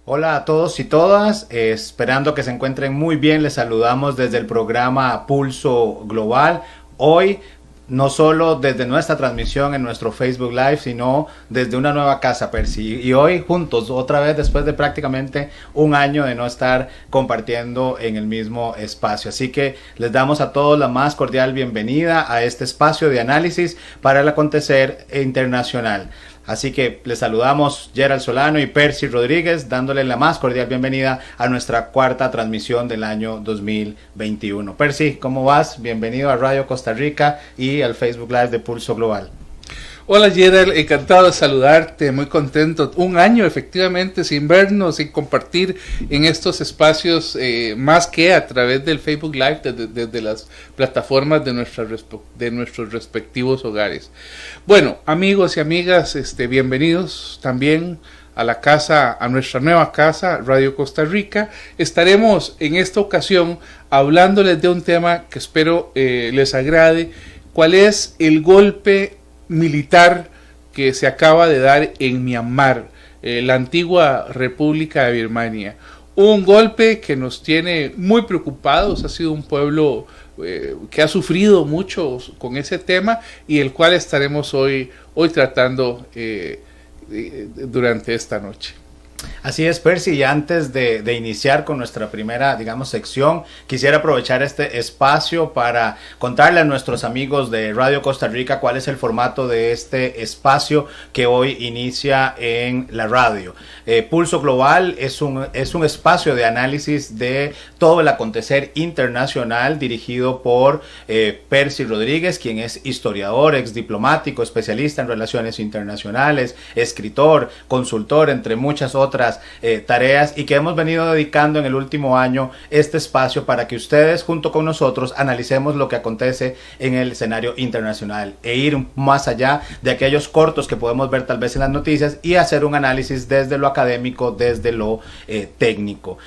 Hola a todos y todas, esperando que se encuentren muy bien, les saludamos desde el programa Pulso Global. Hoy, no solo desde nuestra transmisión en nuestro Facebook Live, sino desde una nueva casa, Percy. Y hoy juntos, otra vez después de prácticamente un año de no estar compartiendo en el mismo espacio. Así que les damos a todos la más cordial bienvenida a este espacio de análisis para el acontecer internacional. Así que les saludamos Gerald Solano y Percy Rodríguez, dándole la más cordial bienvenida a nuestra cuarta transmisión del año 2021. Percy, ¿cómo vas? Bienvenido a Radio Costa Rica y al Facebook Live de Pulso Global. Hola Gerald, encantado de saludarte, muy contento. Un año efectivamente sin vernos, sin compartir en estos espacios, más que a través del Facebook Live, desde las plataformas de nuestros respectivos hogares. Bueno, amigos y amigas, bienvenidos también a la casa, a nuestra nueva casa, Radio Costa Rica. Estaremos en esta ocasión hablándoles de un tema que espero les agrade. ¿Cuál es el golpe militar que se acaba de dar en Myanmar, la antigua República de Birmania? Un golpe que nos tiene muy preocupados. Ha sido un pueblo que ha sufrido mucho con ese tema y el cual estaremos hoy tratando durante esta noche. Así es, Percy, y antes de iniciar con nuestra primera, digamos, sección, quisiera aprovechar este espacio para contarle a nuestros amigos de Radio Costa Rica cuál es el formato de este espacio que hoy inicia en la radio. Pulso Global es un espacio de análisis de todo el acontecer internacional dirigido por Percy Rodríguez, quien es historiador, exdiplomático, especialista en relaciones internacionales, escritor, consultor, entre muchas otras tareas, y que hemos venido dedicando en el último año este espacio para que ustedes junto con nosotros analicemos lo que acontece en el escenario internacional e ir más allá de aquellos cortos que podemos ver tal vez en las noticias y hacer un análisis desde lo académico, desde lo técnico.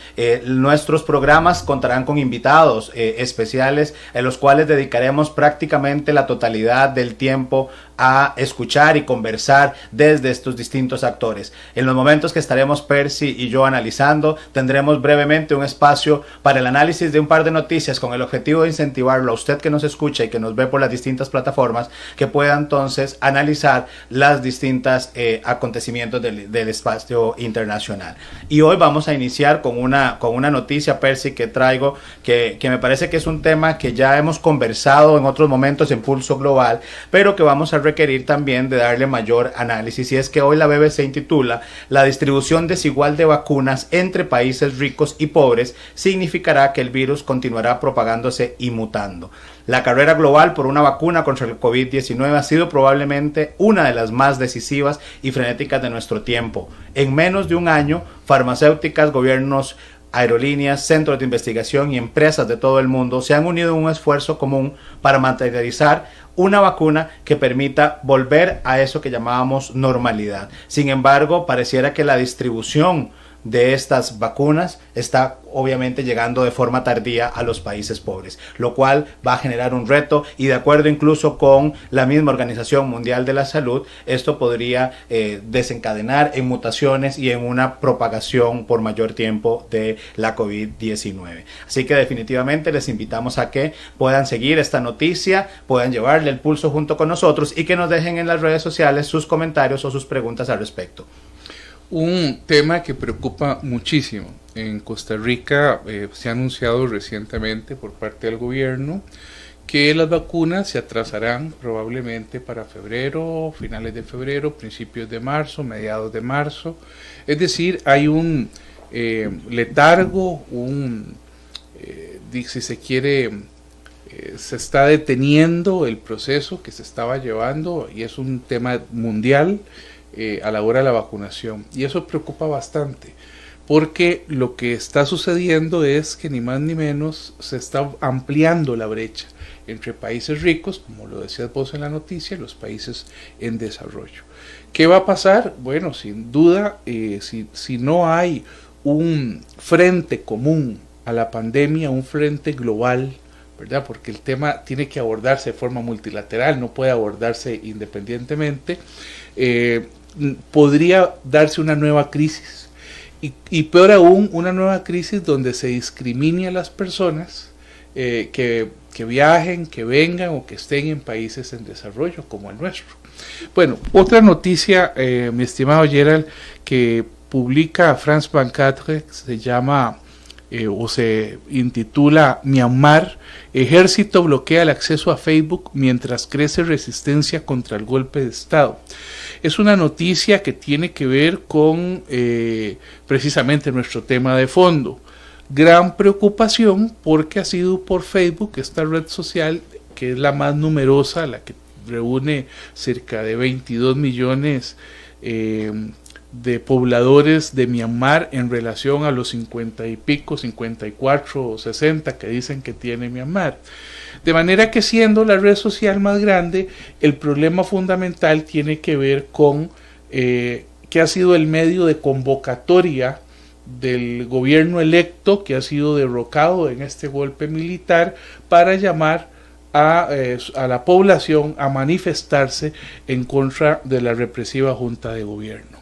Nuestros programas contarán con invitados especiales en los cuales dedicaremos prácticamente la totalidad del tiempo a escuchar y conversar desde estos distintos actores. En los momentos que estaremos Percy y yo analizando, tendremos brevemente un espacio para el análisis de un par de noticias con el objetivo de incentivarlo a usted que nos escucha y que nos ve por las distintas plataformas, que pueda entonces analizar las distintas acontecimientos del espacio internacional. Y hoy vamos a iniciar con una noticia, Percy, que traigo, que me parece que es un tema que ya hemos conversado en otros momentos en Pulso Global, pero que vamos a requerir también de darle mayor análisis, y es que hoy la BBC intitula "La distribución desigual de vacunas entre países ricos y pobres significará que el virus continuará propagándose y mutando". La carrera global por una vacuna contra el COVID-19 ha sido probablemente una de las más decisivas y frenéticas de nuestro tiempo. En menos de un año, farmacéuticas, gobiernos, aerolíneas, centros de investigación y empresas de todo el mundo se han unido en un esfuerzo común para materializar una vacuna que permita volver a eso que llamábamos normalidad. Sin embargo, pareciera que la distribución de estas vacunas está obviamente llegando de forma tardía a los países pobres, lo cual va a generar un reto, y de acuerdo incluso con la misma Organización Mundial de la Salud, esto podría desencadenar en mutaciones y en una propagación por mayor tiempo de la COVID-19. Así que definitivamente les invitamos a que puedan seguir esta noticia, puedan llevarle el pulso junto con nosotros y que nos dejen en las redes sociales sus comentarios o sus preguntas al respecto. Un tema que preocupa muchísimo. En Costa Rica se ha anunciado recientemente por parte del gobierno que las vacunas se atrasarán probablemente para febrero, finales de febrero, principios de marzo, mediados de marzo. Es decir, hay un letargo, si se quiere, se está deteniendo el proceso que se estaba llevando, y es un tema mundial a la hora de la vacunación, y eso preocupa bastante porque lo que está sucediendo es que ni más ni menos se está ampliando la brecha entre países ricos, como lo decías vos en la noticia, y los países en desarrollo. ¿Qué va a pasar? Bueno, sin duda, si no hay un frente común a la pandemia, un frente global, ¿verdad? Porque el tema tiene que abordarse de forma multilateral, no puede abordarse independientemente, podría darse una nueva crisis y peor aún, una nueva crisis donde se discrimine a las personas que viajen, que vengan o que estén en países en desarrollo como el nuestro. Bueno, otra noticia, mi estimado Gerald, que publica France 24, se llama o se intitula Myanmar, ejército bloquea el acceso a Facebook mientras crece resistencia contra el golpe de Estado. Es una noticia que tiene que ver con precisamente nuestro tema de fondo. Gran preocupación porque ha sido por Facebook, esta red social que es la más numerosa, la que reúne cerca de 22 millones de pobladores de Myanmar en relación a los 50 y pico, 54 o 60 que dicen que tiene Myanmar. De manera que, siendo la red social más grande, el problema fundamental tiene que ver con que ha sido el medio de convocatoria del gobierno electo que ha sido derrocado en este golpe militar para llamar a la población a manifestarse en contra de la represiva junta de gobierno.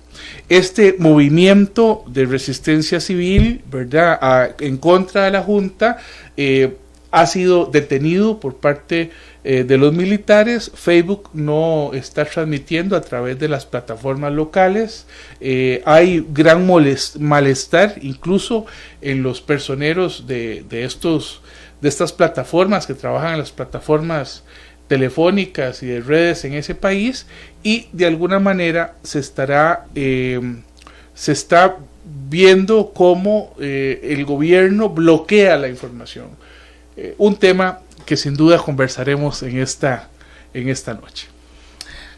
Este movimiento de resistencia civil, ¿verdad?, en contra de la junta, ha sido detenido por parte de los militares. Facebook no está transmitiendo a través de las plataformas locales. Hay gran malestar incluso en los personeros de estas plataformas que trabajan en las plataformas telefónicas y de redes en ese país, y de alguna manera se está viendo cómo el gobierno bloquea la información. Un tema que sin duda conversaremos en esta noche.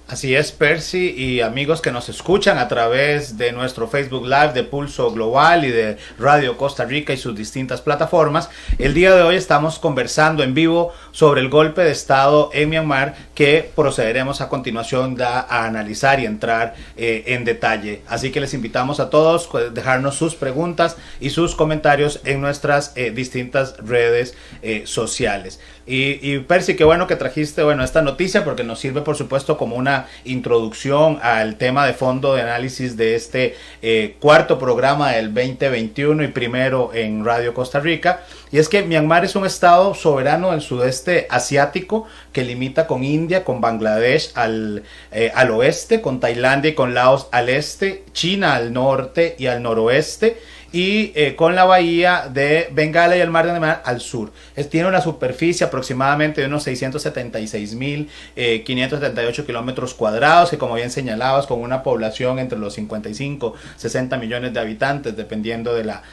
Así es, Percy, y amigos que nos escuchan a través de nuestro Facebook Live de Pulso Global y de Radio Costa Rica y sus distintas plataformas. El día de hoy estamos conversando en vivo sobre el golpe de Estado en Myanmar, que procederemos a continuación a analizar y entrar en detalle. Así que les invitamos a todos a dejarnos sus preguntas y sus comentarios en nuestras distintas redes sociales. Y Percy, qué bueno que trajiste esta noticia, porque nos sirve por supuesto como una introducción al tema de fondo de análisis de este cuarto programa del 2021 y primero en Radio Costa Rica. Y es que Myanmar es un estado soberano del sudeste asiático que limita con India, con Bangladesh al oeste, con Tailandia y con Laos al este, China al norte y al noroeste, y con la bahía de Bengala y el mar de Myanmar al sur. Tiene una superficie aproximadamente de unos 676.578 kilómetros cuadrados, que, como bien señalabas, con una población entre los 55 60 millones de habitantes, dependiendo de la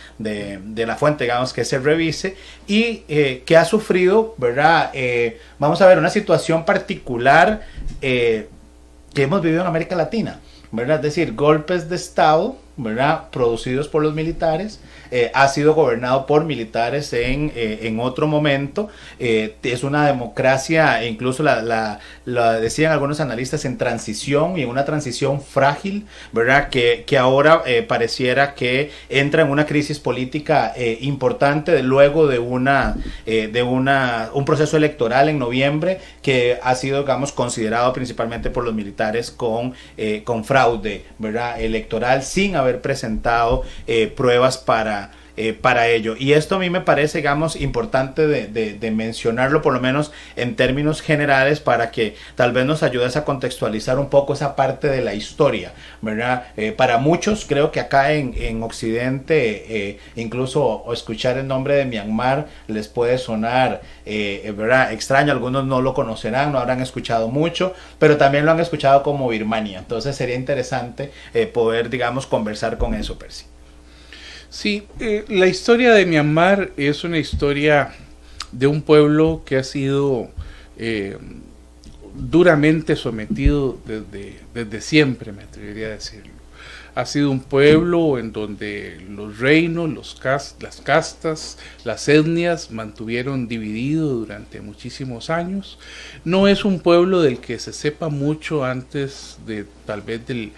fuente, digamos, que se revise, y que ha sufrido, ¿verdad? Vamos a ver, una situación particular que hemos vivido en América Latina, ¿verdad? Es decir, golpes de Estado, ¿verdad?, producidos por los militares. Ha sido gobernado por militares en otro momento. Es una democracia, incluso la decían algunos analistas, en transición, y en una transición frágil, ¿verdad?, que ahora pareciera que entra en una crisis política importante luego de un proceso electoral en noviembre que ha sido, digamos, considerado principalmente por los militares con fraude, ¿verdad?, electoral, sin haber presentado pruebas para ello. Y esto a mí me parece, digamos, importante de mencionarlo, por lo menos en términos generales, para que tal vez nos ayudes a contextualizar un poco esa parte de la historia, ¿verdad? Para muchos, creo que acá en Occidente, incluso escuchar el nombre de Myanmar les puede sonar ¿verdad?, extraño. Algunos no lo conocerán, no habrán escuchado mucho, pero también lo han escuchado como Birmania. Entonces sería interesante poder, digamos, conversar con eso, Percy. Sí, la historia de Myanmar es una historia de un pueblo que ha sido duramente sometido desde siempre, me atrevería a decirlo. Ha sido un pueblo en donde los reinos, las castas, las etnias mantuvieron dividido durante muchísimos años. No es un pueblo del que se sepa mucho antes de tal vez del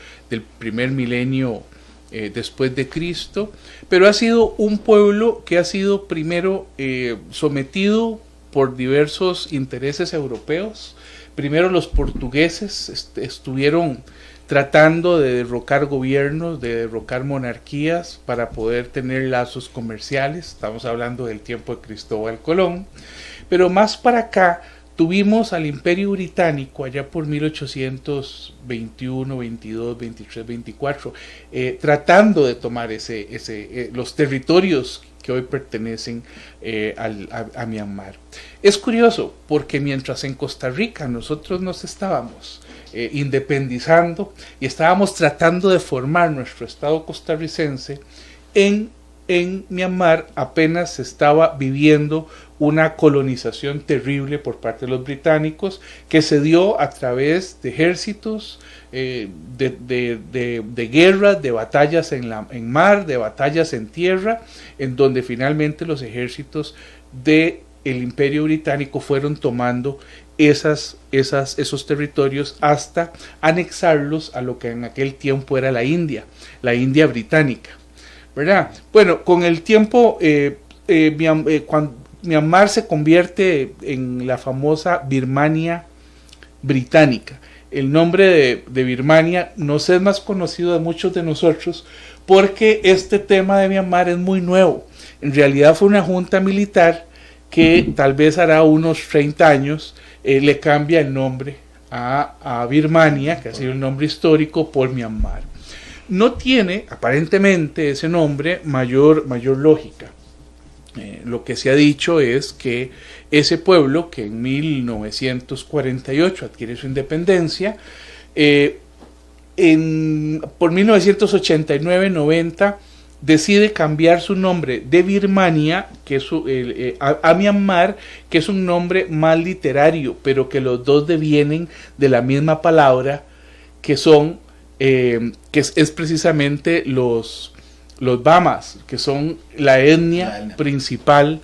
primer milenio después de Cristo, pero ha sido un pueblo que ha sido primero sometido por diversos intereses europeos. Primero los portugueses estuvieron tratando de derrocar gobiernos, de derrocar monarquías para poder tener lazos comerciales. Estamos hablando del tiempo de Cristóbal Colón, pero más para acá tuvimos al Imperio Británico allá por 1821, 22, 23, 24, tratando de tomar los territorios que hoy pertenecen a Myanmar. Es curioso porque mientras en Costa Rica nosotros nos estábamos independizando y estábamos tratando de formar nuestro Estado costarricense, en Myanmar apenas se estaba viviendo una colonización terrible por parte de los británicos que se dio a través de ejércitos, de guerras, de batallas en mar, de batallas en tierra, en donde finalmente los ejércitos del Imperio Británico fueron tomando esos territorios hasta anexarlos a lo que en aquel tiempo era la India británica, ¿verdad? Bueno, con el tiempo, cuando Myanmar se convierte en la famosa Birmania británica. El nombre de Birmania nos es más conocido de muchos de nosotros porque este tema de Myanmar es muy nuevo. En realidad fue una junta militar que tal vez hará unos 30 años le cambia el nombre a Birmania, que ha sido el nombre histórico, por Myanmar. No tiene aparentemente ese nombre mayor lógica. Lo que se ha dicho es que ese pueblo, que en 1948 adquiere su independencia, por 1989-90 decide cambiar su nombre de Birmania a Myanmar, que es un nombre más literario, pero que los dos devienen de la misma palabra, que son que es precisamente los Bamas, que son la etnia principal,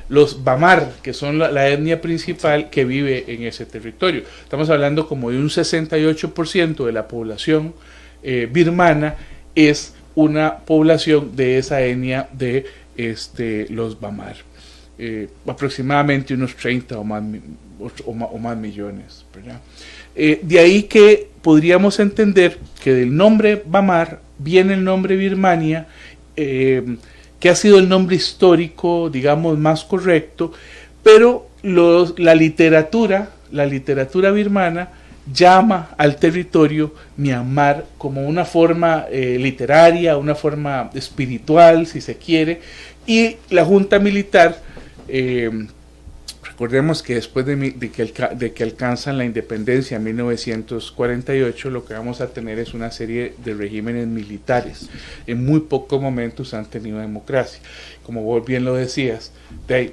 los Bamar, que son la etnia principal que vive en ese territorio. Estamos hablando como de un 68% de la población birmana es una población de esa etnia de los Bamar. Aproximadamente unos 30 o más millones, ¿verdad? De ahí que podríamos entender que del nombre Bamar viene el nombre Birmania, que ha sido el nombre histórico, digamos, más correcto, pero la literatura birmana llama al territorio Myanmar como una forma literaria, una forma espiritual, si se quiere, y la junta militar, recordemos que después de que alcanzan la independencia en 1948, lo que vamos a tener es una serie de regímenes militares. En muy pocos momentos han tenido democracia. Como vos bien lo decías,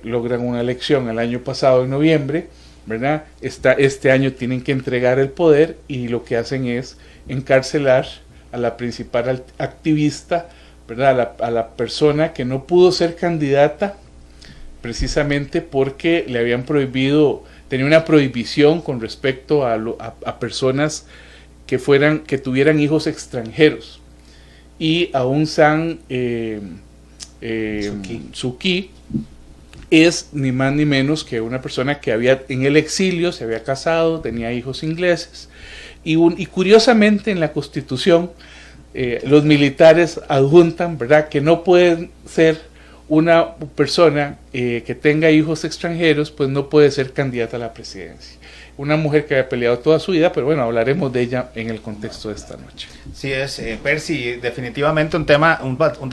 logran una elección el año pasado, en noviembre, ¿verdad? Este año tienen que entregar el poder y lo que hacen es encarcelar a la principal activista, ¿verdad? A la persona que no pudo ser candidata precisamente porque le habían prohibido, tenía una prohibición con respecto a personas que tuvieran hijos extranjeros. Y Aung San Suu Kyi es ni más ni menos que una persona que había en el exilio, se había casado, tenía hijos ingleses, y curiosamente en la Constitución los militares adjuntan, ¿verdad?, que no pueden ser una persona que tenga hijos extranjeros, pues no puede ser candidata a la presidencia. Una mujer que había peleado toda su vida, pero bueno, hablaremos de ella en el contexto de esta noche. Sí es, Percy, definitivamente un tema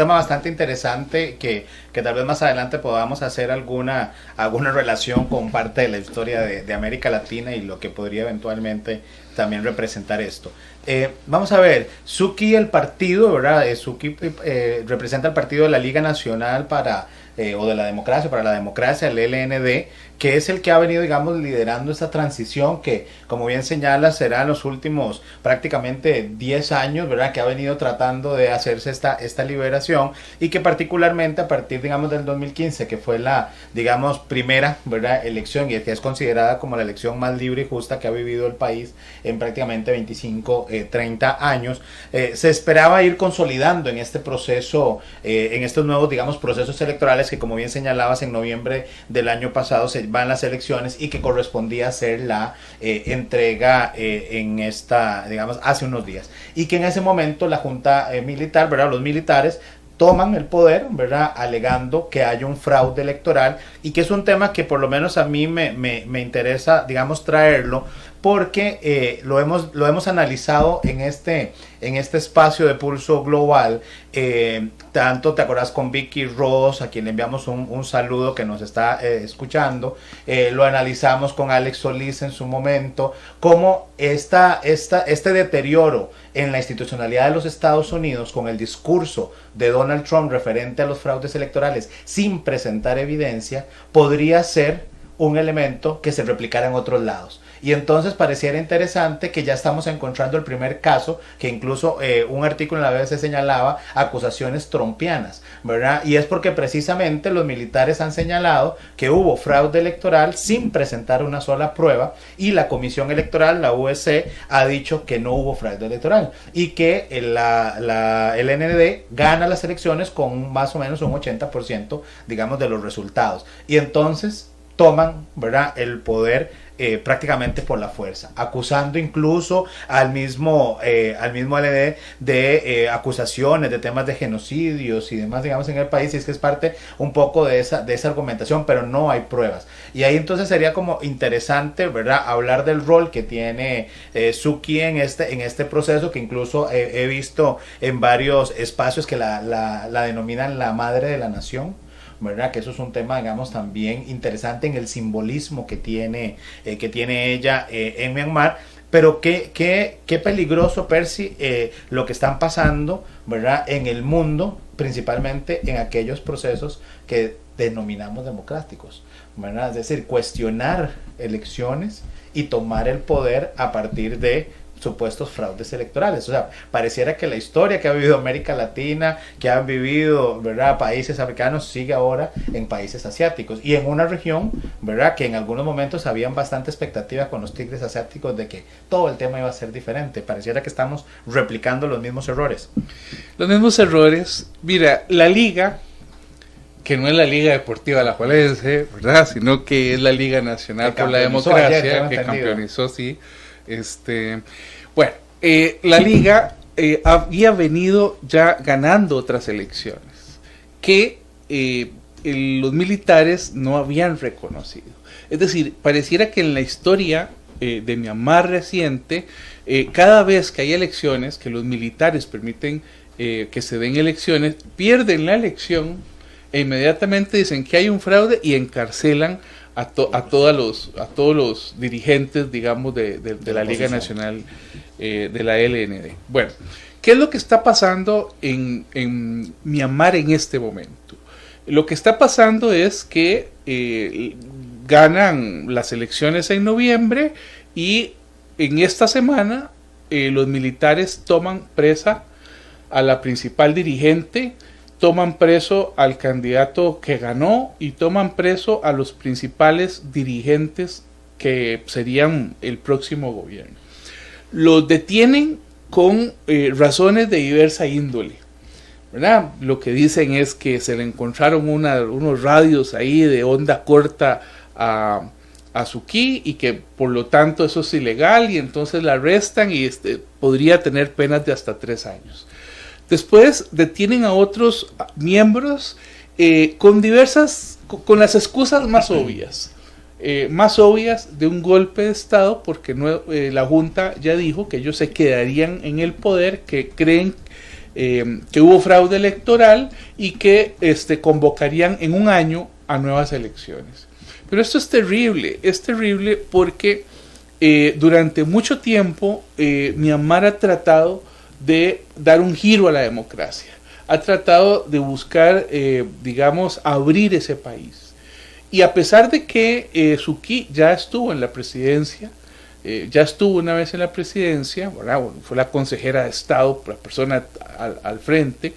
bastante interesante que tal vez más adelante podamos hacer alguna relación con parte de la historia de América Latina y lo que podría eventualmente también representar esto. Vamos a ver, Suu Kyi, el partido, ¿verdad? Suu Kyi representa el partido de la Liga Nacional para la Democracia, el LND, que es el que ha venido, digamos, liderando esta transición que, como bien señala, será en los últimos prácticamente 10 años, ¿verdad?, que ha venido tratando de hacerse esta liberación, y que particularmente a partir, digamos, del 2015, que fue la, digamos, primera, ¿verdad?, elección, y que es considerada como la elección más libre y justa que ha vivido el país en prácticamente 25, 30 años, se esperaba ir consolidando en este proceso, en estos nuevos, digamos, procesos electorales electorales que, como bien señalabas, en noviembre del año pasado se van las elecciones y que correspondía hacer la entrega en esta, digamos, hace unos días. Y que en ese momento la Junta Militar, ¿verdad? Los militares toman el poder, ¿verdad? Alegando que hay un fraude electoral y que es un tema que por lo menos a mí me interesa, digamos, traerlo porque lo hemos analizado en este espacio de Pulso Global. Tanto te acordás con Vicky Ross, a quien le enviamos un saludo que nos está escuchando, lo analizamos con Alex Solís en su momento, cómo este deterioro en la institucionalidad de los Estados Unidos con el discurso de Donald Trump referente a los fraudes electorales sin presentar evidencia podría ser un elemento que se replicara en otros lados. Y entonces pareciera interesante que ya estamos encontrando el primer caso, que incluso un artículo en la BBC señalaba acusaciones trumpianas, ¿verdad? Y es porque precisamente los militares han señalado que hubo fraude electoral sin presentar una sola prueba, y la Comisión Electoral, la USC, ha dicho que no hubo fraude electoral y que el ND gana las elecciones con más o menos un 80%, digamos, de los resultados. Y entonces toman, ¿verdad?, el poder prácticamente por la fuerza, acusando incluso al mismo LD de acusaciones de temas de genocidios y demás, digamos, en el país. Y es que es parte un poco de esa argumentación, pero no hay pruebas. Y ahí entonces sería como interesante, ¿verdad?, hablar del rol que tiene Suu Kyi en este proceso, que incluso he visto en varios espacios que la denominan la madre de la nación, ¿verdad? Que eso es un tema, digamos, también interesante en el simbolismo que tiene ella en Myanmar. Pero qué peligroso, Percy, lo que están pasando, ¿verdad?, en el mundo, principalmente en aquellos procesos que denominamos democráticos, ¿verdad? Es decir, cuestionar elecciones y tomar el poder a partir de supuestos fraudes electorales. O sea, pareciera que la historia que ha vivido América Latina, que han vivido, ¿verdad?, países africanos, sigue ahora en países asiáticos y en una región, ¿verdad?, que en algunos momentos habían bastante expectativa con los tigres asiáticos de que todo el tema iba a ser diferente. Pareciera que estamos replicando los mismos errores. Los mismos errores. Mira, la liga, que no es la Liga Deportiva Alajuelense, ¿verdad?, sino que es la Liga Nacional por la Democracia, que campeonizó, sí. Bueno, la liga había venido ya ganando otras elecciones que los militares no habían reconocido. Es decir, pareciera que en la historia de Myanmar reciente, cada vez que hay elecciones, que los militares permiten que se den elecciones, pierden la elección e inmediatamente dicen que hay un fraude y encarcelan a todos los dirigentes, digamos, de la Liga Nacional de la LND. Bueno, ¿qué es lo que está pasando en Myanmar en este momento? Lo que está pasando es que ganan las elecciones en noviembre y en esta semana los militares toman presa a la principal dirigente, toman preso al candidato que ganó y toman preso a los principales dirigentes que serían el próximo gobierno. Los detienen con razones de diversa índole, ¿verdad? Lo que dicen es que se le encontraron unos radios ahí de onda corta a Suu Kyi y que por lo tanto eso es ilegal y entonces la arrestan y podría tener penas de hasta 3 años. Después detienen a otros miembros con las excusas más obvias de un golpe de Estado, porque la Junta ya dijo que ellos se quedarían en el poder, que creen que hubo fraude electoral y que convocarían en un año a nuevas elecciones. Pero esto es terrible porque durante mucho tiempo Myanmar ha tratado de dar un giro a la democracia, ha tratado de buscar, digamos, abrir ese país. Y a pesar de que Suu Kyi ya estuvo en la presidencia, ya estuvo una vez en la presidencia, ¿verdad? Bueno, fue la consejera de Estado, la persona al frente,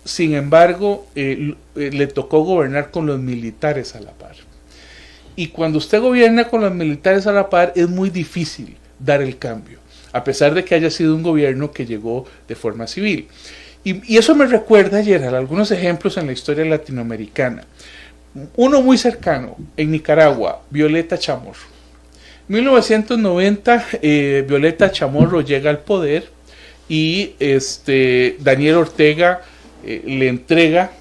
sin embargo, le tocó gobernar con los militares a la par. Y cuando usted gobierna con los militares a la par, es muy difícil dar el cambio, a pesar de que haya sido un gobierno que llegó de forma civil. Y eso me recuerda, Gerald, algunos ejemplos en la historia latinoamericana. Uno muy cercano, en Nicaragua, Violeta Chamorro. En 1990, Violeta Chamorro llega al poder y Daniel Ortega le entrega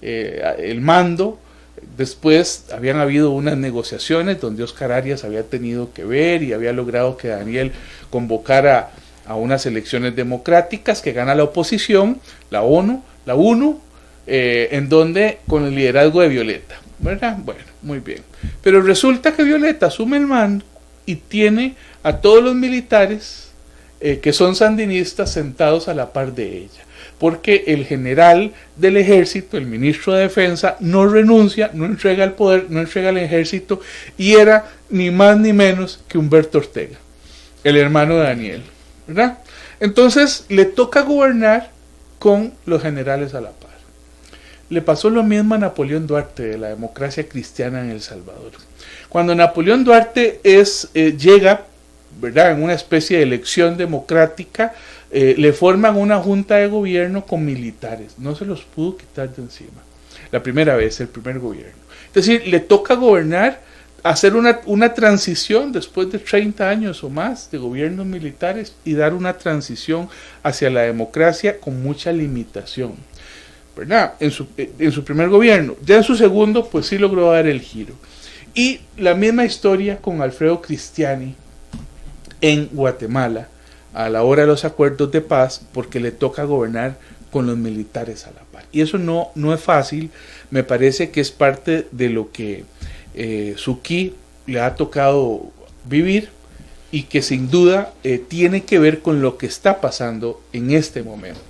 el mando. Después habían habido unas negociaciones donde Oscar Arias había tenido que ver y había logrado que Daniel convocara a unas elecciones democráticas que gana la oposición, la ONU, en donde con el liderazgo de Violeta, ¿verdad? Bueno, muy bien. Pero resulta que Violeta asume el mando y tiene a todos los militares que son sandinistas sentados a la par de ella, porque el general del ejército, el ministro de defensa, no renuncia, no entrega el poder, no entrega el ejército, y era ni más ni menos que Humberto Ortega, el hermano de Daniel, ¿verdad? Entonces le toca gobernar con los generales a la par. Le pasó lo mismo a Napoleón Duarte de la democracia cristiana en El Salvador. Cuando Napoleón Duarte llega, ¿verdad?, en una especie de elección democrática, le forman una junta de gobierno con militares. No se los pudo quitar de encima. La primera vez, el primer gobierno. Es decir, le toca gobernar, hacer una transición después de 30 años o más de gobiernos militares y dar una transición hacia la democracia con mucha limitación, ¿verdad? En su primer gobierno. Ya en su segundo, pues sí logró dar el giro. Y la misma historia con Alfredo Cristiani en Guatemala, a la hora de los acuerdos de paz, porque le toca gobernar con los militares a la par. Y eso no es fácil, me parece que es parte de lo que Sucre le ha tocado vivir y que sin duda tiene que ver con lo que está pasando en este momento.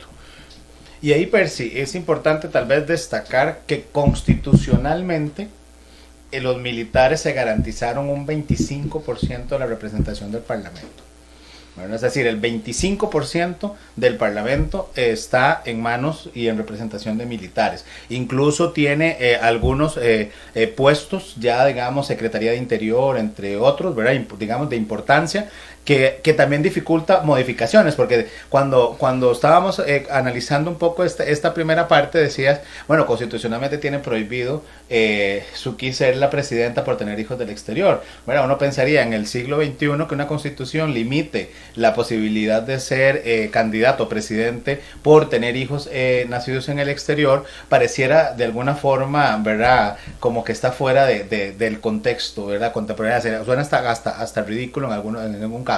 Y ahí, Percy, es importante tal vez destacar que constitucionalmente los militares se garantizaron un 25% de la representación del Parlamento. Bueno, es decir, el 25% del Parlamento está en manos y en representación de militares. Incluso tiene algunos puestos, ya digamos, Secretaría de Interior, entre otros, ¿verdad?, digamos, de importancia, que también dificulta modificaciones, porque cuando estábamos analizando un poco esta primera parte, decías, bueno, constitucionalmente tiene prohibido Sucre ser la presidenta por tener hijos del exterior. Bueno, uno pensaría en el siglo XXI que una constitución limite la posibilidad de ser candidato o presidente por tener hijos nacidos en el exterior, pareciera de alguna forma, ¿verdad?, como que está fuera del contexto, ¿verdad?, contemporáneo. Suena hasta ridículo en algún caso.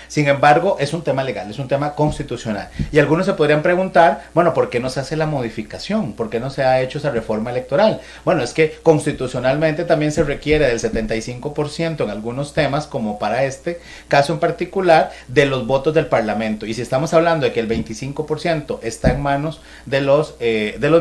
Sin embargo, es un tema legal, es un tema constitucional. Y algunos se podrían preguntar, bueno, ¿por qué no se hace la modificación? ¿Por qué no se ha hecho esa reforma electoral? Bueno, es que constitucionalmente también se requiere del 75% en algunos temas, como para este caso en particular, de los votos del Parlamento. Y si estamos hablando de que el 25% está en manos de los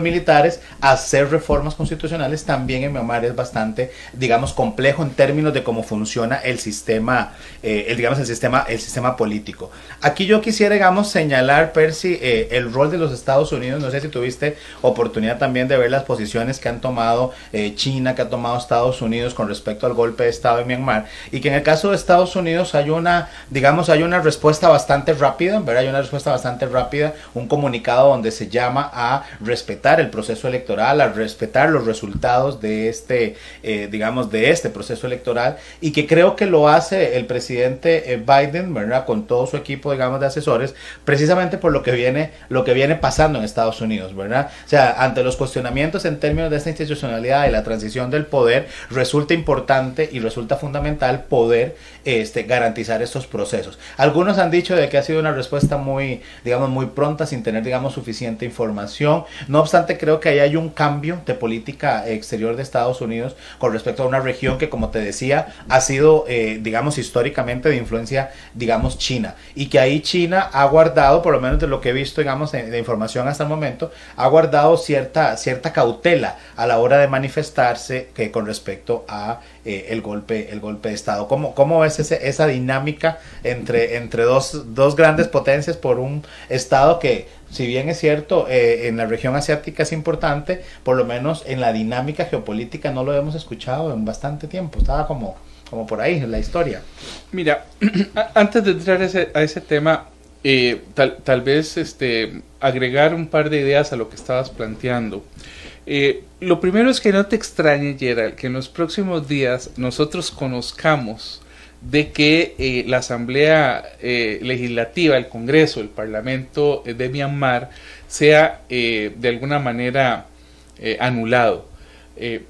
militares, hacer reformas constitucionales también en Myanmar es bastante, digamos, complejo en términos de cómo funciona el sistema, el sistema político. Aquí yo quisiera, digamos, señalar, Percy, el rol de los Estados Unidos. No sé si tuviste oportunidad también de ver las posiciones que han tomado China, que ha tomado Estados Unidos con respecto al golpe de Estado en Myanmar, y que en el caso de Estados Unidos hay una respuesta bastante rápida, ¿verdad? Hay una respuesta bastante rápida, un comunicado donde se llama a respetar el proceso electoral, a respetar los resultados de este proceso electoral, y que creo que lo hace el presidente Biden, ¿verdad?, con todo su equipo, digamos, de asesores, precisamente por lo que viene pasando en Estados Unidos, ¿verdad? O sea, ante los cuestionamientos en términos de esta institucionalidad y la transición del poder, resulta importante y resulta fundamental poder garantizar estos procesos. Algunos han dicho de que ha sido una respuesta muy pronta, sin tener, digamos, suficiente información. No obstante, creo que ahí hay un cambio de política exterior de Estados Unidos con respecto a una región que, como te decía, ha sido, históricamente de influencia, digamos, china, y que ahí China ha guardado, por lo menos de lo que he visto, digamos, de información hasta el momento, ha guardado cierta cautela a la hora de manifestarse con respecto a el golpe de Estado. ¿Cómo ves esa dinámica entre dos grandes potencias por un Estado que, si bien es cierto, en la región asiática es importante, por lo menos en la dinámica geopolítica no lo hemos escuchado en bastante tiempo? Estaba como por ahí en la historia. Mira, antes de entrar a ese tema, Tal vez agregar un par de ideas a lo que estabas planteando. Lo primero es que no te extrañe, Gerald, que en los próximos días nosotros conozcamos de que la Asamblea Legislativa, el Congreso, el Parlamento de Myanmar sea de alguna manera anulado.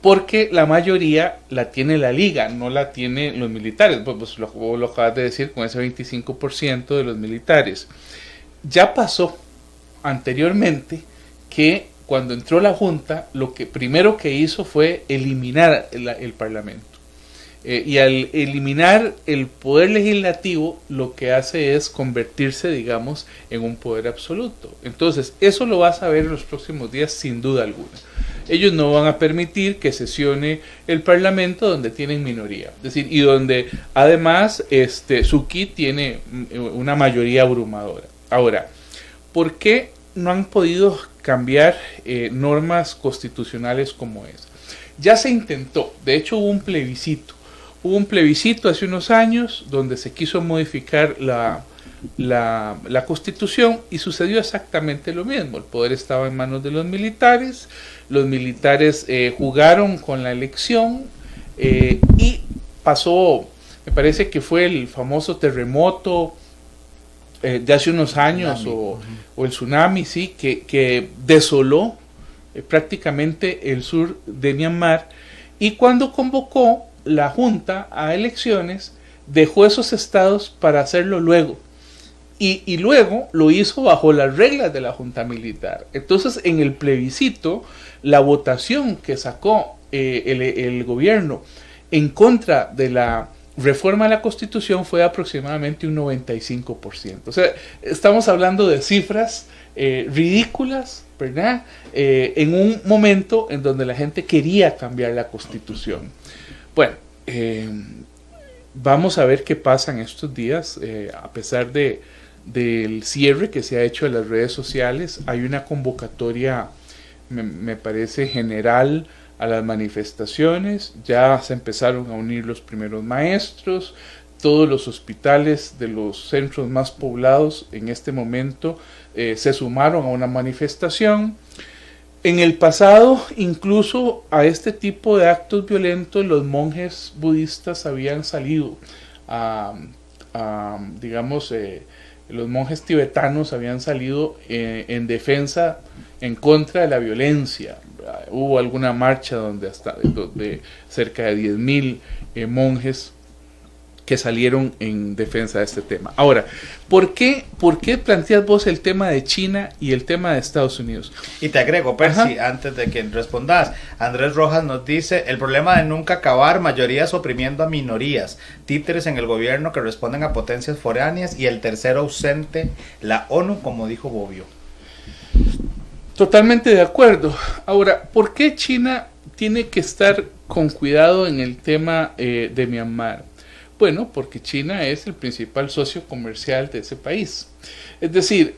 Porque la mayoría la tiene la liga, no la tienen los militares. Pues lo acabas de decir con ese 25% de los militares. Ya pasó anteriormente que cuando entró la Junta, lo que primero que hizo fue eliminar el Parlamento. Y al eliminar el poder legislativo, lo que hace es convertirse, digamos, en un poder absoluto. Entonces, eso lo vas a ver en los próximos días sin duda alguna. Ellos no van a permitir que sesione el Parlamento donde tienen minoría. Es decir, y donde además Suu Kyi tiene una mayoría abrumadora. Ahora, ¿por qué no han podido cambiar normas constitucionales como esa? Ya se intentó, de hecho hubo un plebiscito. Hubo un plebiscito hace unos años donde se quiso modificar la Constitución y sucedió exactamente lo mismo. El poder estaba en manos de los militares jugaron con la elección y pasó, me parece que fue el famoso terremoto de hace unos años o el tsunami, sí, que desoló prácticamente el sur de Myanmar, y cuando convocó la Junta a elecciones, dejó esos estados para hacerlo luego. Y luego lo hizo bajo las reglas de la Junta Militar. Entonces, en el plebiscito, la votación que sacó el gobierno en contra de la reforma a la Constitución fue aproximadamente un 95%. O sea, estamos hablando de cifras ridículas, ¿verdad? En un momento en donde la gente quería cambiar la Constitución. Bueno, vamos a ver qué pasa en estos días, a pesar del cierre que se ha hecho en las redes sociales. Hay una convocatoria, me parece, general a las manifestaciones. Ya se empezaron a unir los primeros maestros, todos los hospitales de los centros más poblados en este momento se sumaron a una manifestación. En el pasado, incluso a este tipo de actos violentos, los monjes budistas habían salido digamos, los monjes tibetanos habían salido en defensa, en contra de la violencia. Hubo alguna marcha donde cerca de 10,000 monjes que salieron en defensa de este tema. Ahora, ¿por qué planteas vos el tema de China y el tema de Estados Unidos? Y te agrego, Percy, antes de que respondas, Andrés Rojas nos dice: el problema de nunca acabar, mayorías oprimiendo a minorías, títeres en el gobierno que responden a potencias foráneas, y el tercero ausente, la ONU, como dijo Bobbio. Totalmente de acuerdo. Ahora, ¿por qué China tiene que estar con cuidado en el tema de Myanmar? Bueno, porque China es el principal socio comercial de ese país. Es decir,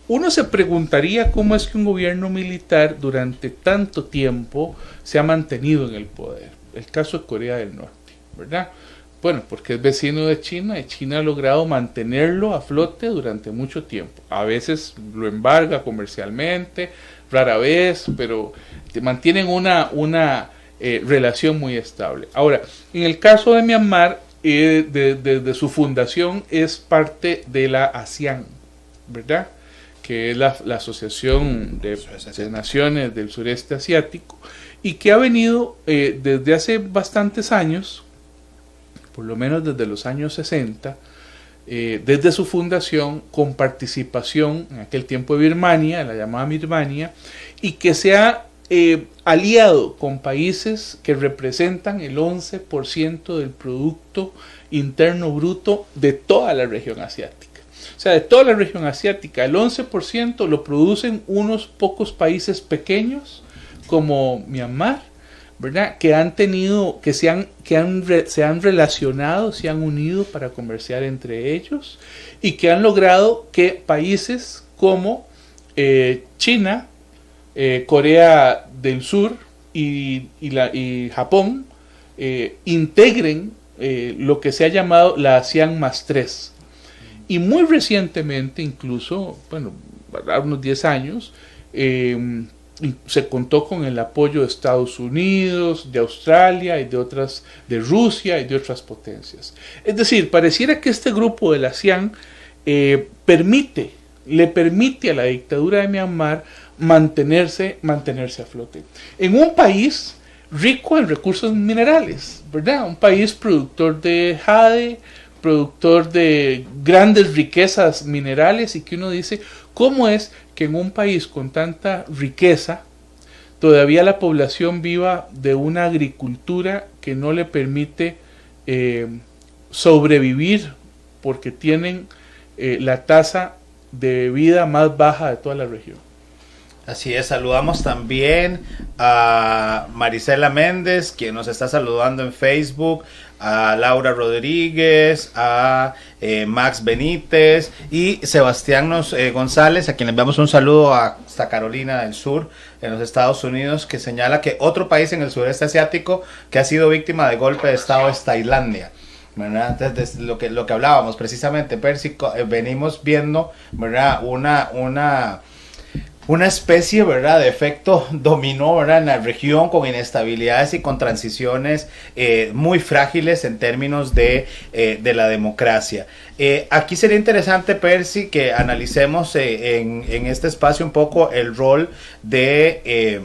uno se preguntaría cómo es que un gobierno militar durante tanto tiempo se ha mantenido en el poder. El caso de Corea del Norte, ¿verdad? Bueno, porque es vecino de China y China ha logrado mantenerlo a flote durante mucho tiempo. A veces lo embarga comercialmente, rara vez, pero mantienen una relación muy estable. Ahora, en el caso de Myanmar, desde su fundación es parte de la ASEAN, ¿verdad? Que es la Asociación de Naciones del Sureste Asiático, y que ha venido desde hace bastantes años, por lo menos desde los años 60, desde su fundación, con participación en aquel tiempo de Birmania, la llamada Birmania, y que se ha aliado con países que representan el 11% del Producto Interno Bruto de toda la región asiática. O sea, de toda la región asiática, el 11% lo producen unos pocos países pequeños como Myanmar, ¿verdad? Que han tenido, se han relacionado, se han unido para comerciar entre ellos, y que han logrado que países como China, Corea del Sur y Japón integren lo que se ha llamado la ASEAN +3. y muy recientemente, incluso, bueno, unos 10 años, se contó con el apoyo de Estados Unidos, de Australia y de Rusia y de otras potencias. Es decir, pareciera que este grupo de la ASEAN le permite a la dictadura de Myanmar mantenerse a flote. En un país rico en recursos minerales, ¿verdad? Un país productor de jade, productor de grandes riquezas minerales, y que uno dice, ¿cómo es que en un país con tanta riqueza todavía la población viva de una agricultura que no le permite sobrevivir, porque tienen la tasa de vida más baja de toda la región? Así es, saludamos también a Marisela Méndez, quien nos está saludando en Facebook, a Laura Rodríguez, a Max Benítez y Sebastián González, a quien le enviamos un saludo hasta Carolina del Sur, en los Estados Unidos, que señala que otro país en el sureste asiático que ha sido víctima de golpe de estado es Tailandia. ¿Verdad? Entonces, lo que hablábamos precisamente, Percy, venimos viendo, ¿verdad? Una especie, ¿verdad?, de efecto dominó, ¿verdad?, en la región, con inestabilidades y con transiciones muy frágiles en términos de la democracia. Aquí sería interesante, Percy, que analicemos en este espacio un poco el rol de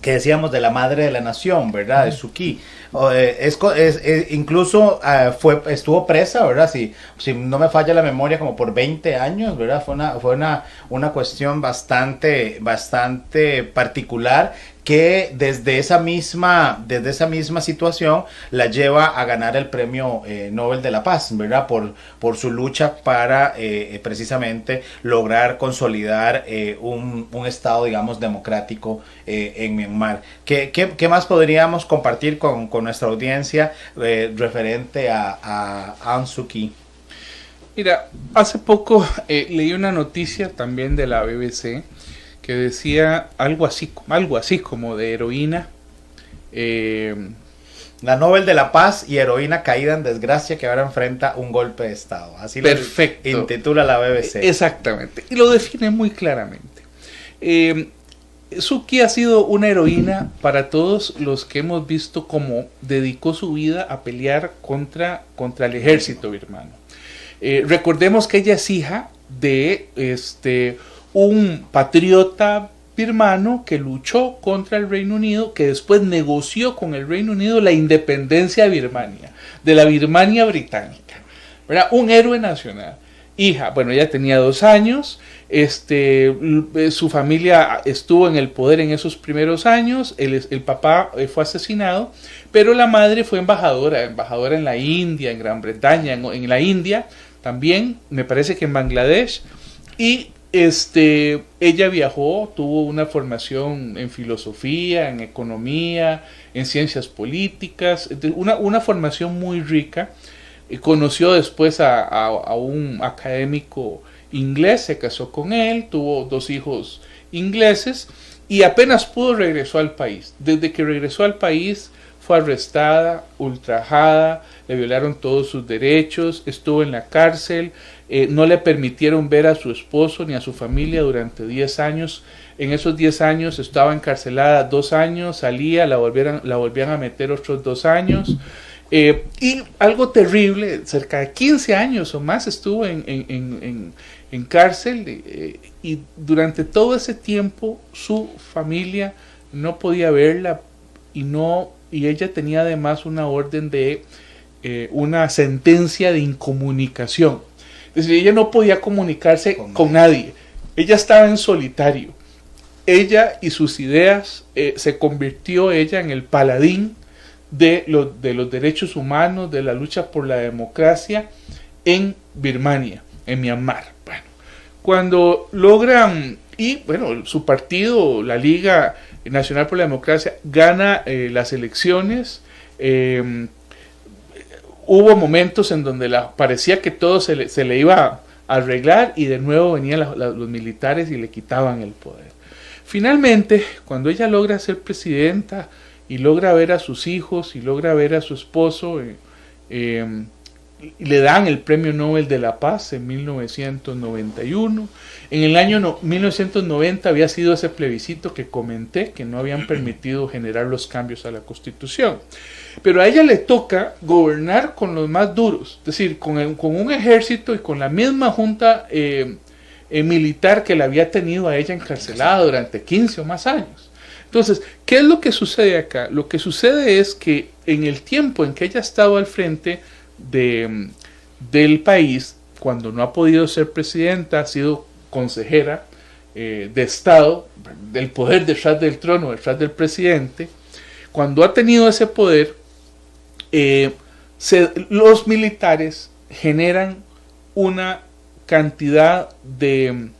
que decíamos de la madre de la nación, ¿verdad?, de Suu Kyi. Incluso estuvo presa, ¿verdad? Si no me falla la memoria, como por 20 años, ¿verdad? Fue una cuestión bastante particular, que desde esa misma situación la lleva a ganar el premio Nobel de la Paz, ¿verdad? Por su lucha para precisamente lograr consolidar un estado, digamos, democrático en Myanmar. ¿Qué más podríamos compartir con nuestra audiencia referente a Aung Suu Kyi? Mira, hace poco leí una noticia también de la BBC que decía algo así como de heroína. La Nobel de la Paz y heroína caída en desgracia, que ahora enfrenta un golpe de Estado. Así perfecto, lo intitula la BBC. Exactamente, y lo define muy claramente. Suu Kyi ha sido una heroína para todos los que hemos visto cómo dedicó su vida a pelear contra el ejército birmano. Recordemos que ella es hija de un patriota birmano que luchó contra el Reino Unido, que después negoció con el Reino Unido la independencia de Birmania, de la Birmania británica, ¿verdad? Un héroe nacional. Hija, bueno, ella tenía 2 años, su familia estuvo en el poder en esos primeros años, el papá fue asesinado, pero la madre fue embajadora en la India, en Gran Bretaña, en la India, también, me parece que en Bangladesh, y ella viajó, tuvo una formación en filosofía, en economía, en ciencias políticas, una formación muy rica. Conoció después a un académico inglés, se casó con él, tuvo 2 hijos ingleses y apenas pudo regresó al país. Desde que regresó al país fue arrestada, ultrajada, le violaron todos sus derechos, estuvo en la cárcel. No le permitieron ver a su esposo ni a su familia durante 10 años. En esos 10 años estaba encarcelada 2 años, salía, la volvían a meter otros 2 años. Y algo terrible, cerca de 15 años o más estuvo en cárcel, y durante todo ese tiempo su familia no podía verla, y ella tenía además una orden de una sentencia de incomunicación. Es decir, ella no podía comunicarse con nadie. Ella estaba en solitario. Ella y sus ideas, se convirtió ella en el paladín de los derechos humanos, de la lucha por la democracia en Birmania, en Myanmar. Bueno, cuando logran, y bueno, su partido, la Liga Nacional por la Democracia, gana las elecciones. Hubo momentos en donde parecía que todo se le iba a arreglar, y de nuevo venían los militares y le quitaban el poder. Finalmente, cuando ella logra ser presidenta y logra ver a sus hijos y logra ver a su esposo, le dan el Premio Nobel de la Paz en 1991. En el año 1990 había sido ese plebiscito que comenté, que no habían permitido generar los cambios a la Constitución. Pero a ella le toca gobernar con los más duros, es decir, con un ejército y con la misma junta militar que la había tenido a ella encarcelada durante 15 o más años. Entonces, ¿qué es lo que sucede acá? Lo que sucede es que en el tiempo en que ella ha estado al frente del país, cuando no ha podido ser presidenta, ha sido consejera de Estado, del poder detrás del trono, detrás del presidente. Cuando ha tenido ese poder, los militares generan una cantidad de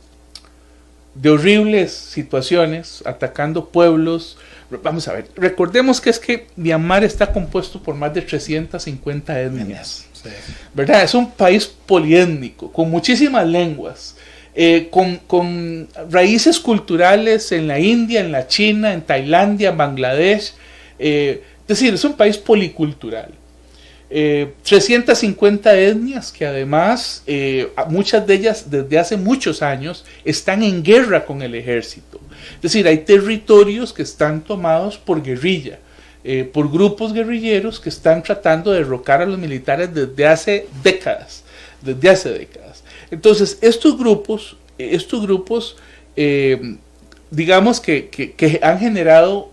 horribles situaciones, atacando pueblos. Vamos a ver, recordemos que es que Myanmar está compuesto por más de 350 etnias, sí. ¿Verdad? Es un país poliétnico, con muchísimas lenguas, con raíces culturales en la India, en la China, en Tailandia, en Bangladesh, es decir, es un país policultural. 350 etnias que además, muchas de ellas desde hace muchos años están en guerra con el ejército. Es decir, hay territorios que están tomados por guerrilla, por grupos guerrilleros que están tratando de derrocar a los militares desde hace décadas. Entonces, estos grupos digamos que han generado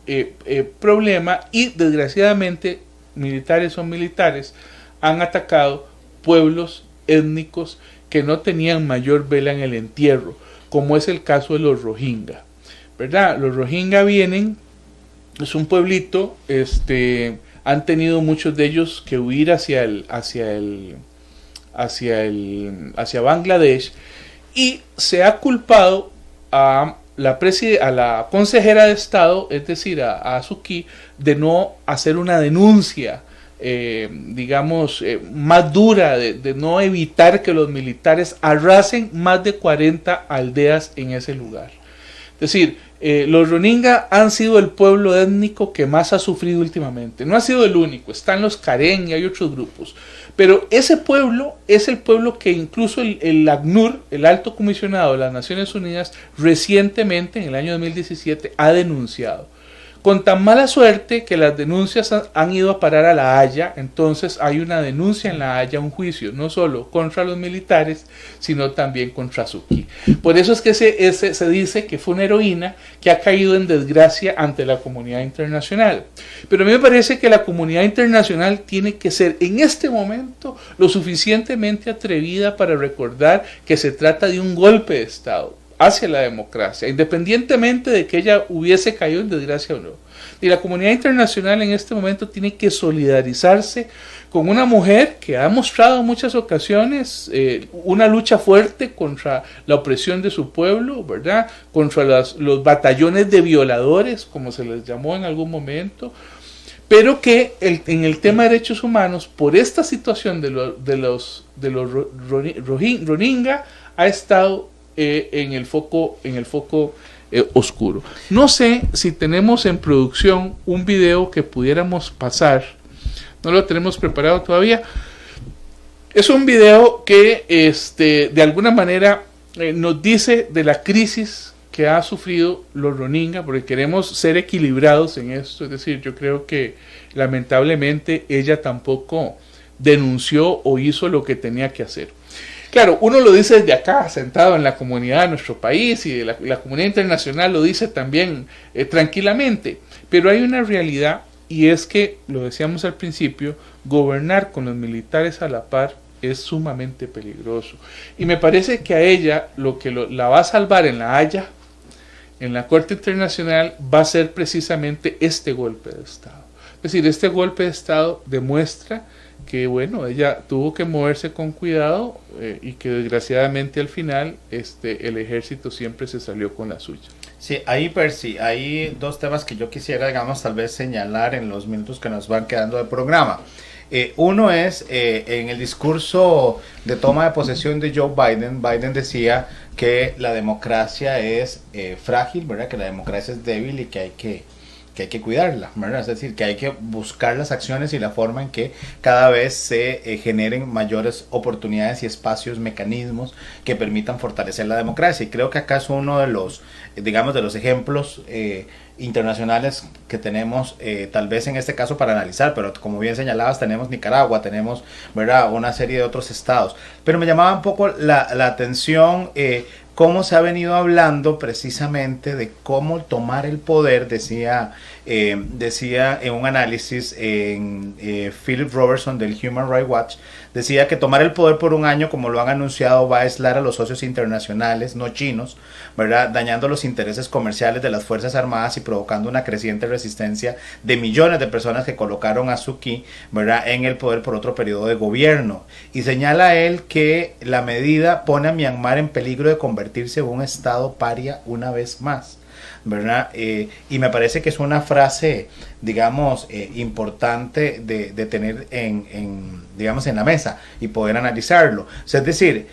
problema y desgraciadamente militares son militares, han atacado pueblos étnicos que no tenían mayor vela en el entierro, como es el caso de los Rohingya, ¿verdad? Los Rohingya vienen, es un pueblito, han tenido muchos de ellos que huir hacia Bangladesh, y se ha culpado a la consejera de Estado, es decir, a Suu Kyi, de no hacer una denuncia, más dura, de no evitar que los militares arrasen más de 40 aldeas en ese lugar. Es decir, los Rohingya han sido el pueblo étnico que más ha sufrido últimamente. No ha sido el único, están los Karen y hay otros grupos. Pero ese pueblo es el pueblo que incluso el ACNUR, el Alto Comisionado de las Naciones Unidas, recientemente, en el año 2017, ha denunciado. Con tan mala suerte que las denuncias han ido a parar a La Haya. Entonces hay una denuncia en La Haya, un juicio, no solo contra los militares, sino también contra Suu Kyi. Por eso es que se dice que fue una heroína que ha caído en desgracia ante la comunidad internacional. Pero a mí me parece que la comunidad internacional tiene que ser en este momento lo suficientemente atrevida para recordar que se trata de un golpe de Estado hacia la democracia, independientemente de que ella hubiese caído en desgracia o no. Y la comunidad internacional en este momento tiene que solidarizarse con una mujer que ha mostrado en muchas ocasiones una lucha fuerte contra la opresión de su pueblo, ¿verdad? Contra los batallones de violadores, como se les llamó en algún momento, pero que en el tema de derechos humanos, por esta situación de los Rohingya, ha estado en el foco oscuro. No sé si tenemos en producción un video que pudiéramos pasar. No lo tenemos preparado todavía. Es un video que de alguna manera nos dice de la crisis que ha sufrido los Rohingya, porque queremos ser equilibrados en esto. Es decir, yo creo que lamentablemente ella tampoco denunció o hizo lo que tenía que hacer. Claro, uno lo dice desde acá, sentado en la comunidad de nuestro país, y la comunidad internacional lo dice también tranquilamente, pero hay una realidad, y es que, lo decíamos al principio, gobernar con los militares a la par es sumamente peligroso. Y me parece que a ella lo que la va a salvar en La Haya, en la Corte Internacional, va a ser precisamente este golpe de Estado. Es decir, este golpe de Estado demuestra que bueno, ella tuvo que moverse con cuidado y que desgraciadamente al final el ejército siempre se salió con la suya. Sí, ahí Percy, hay dos temas que yo quisiera, digamos, tal vez señalar en los minutos que nos van quedando de programa. Uno es en el discurso de toma de posesión de Joe Biden. Biden decía que la democracia es frágil, ¿verdad? Que la democracia es débil y que hay que que hay que cuidarla, ¿verdad? Es decir, que hay que buscar las acciones y la forma en que cada vez se generen mayores oportunidades y espacios, mecanismos que permitan fortalecer la democracia. Y creo que acá es uno de los, digamos, de los ejemplos internacionales que tenemos, tal vez en este caso para analizar, pero como bien señalabas, tenemos Nicaragua, tenemos, ¿verdad?, una serie de otros estados. Pero me llamaba un poco la atención cómo se ha venido hablando precisamente de cómo tomar el poder, decía en un análisis en Philip Robertson del Human Rights Watch, decía que tomar el poder por un año, como lo han anunciado, va a aislar a los socios internacionales, no chinos, ¿verdad?, dañando los intereses comerciales de las Fuerzas Armadas y provocando una creciente resistencia de millones de personas que colocaron a Suu Kyi, ¿verdad?, en el poder por otro periodo de gobierno. Y señala él que la medida pone a Myanmar en peligro de convertirse en un estado paria una vez más, ¿verdad? Y me parece que es una frase, digamos, importante de tener digamos, en la mesa y poder analizarlo. O sea, es decir,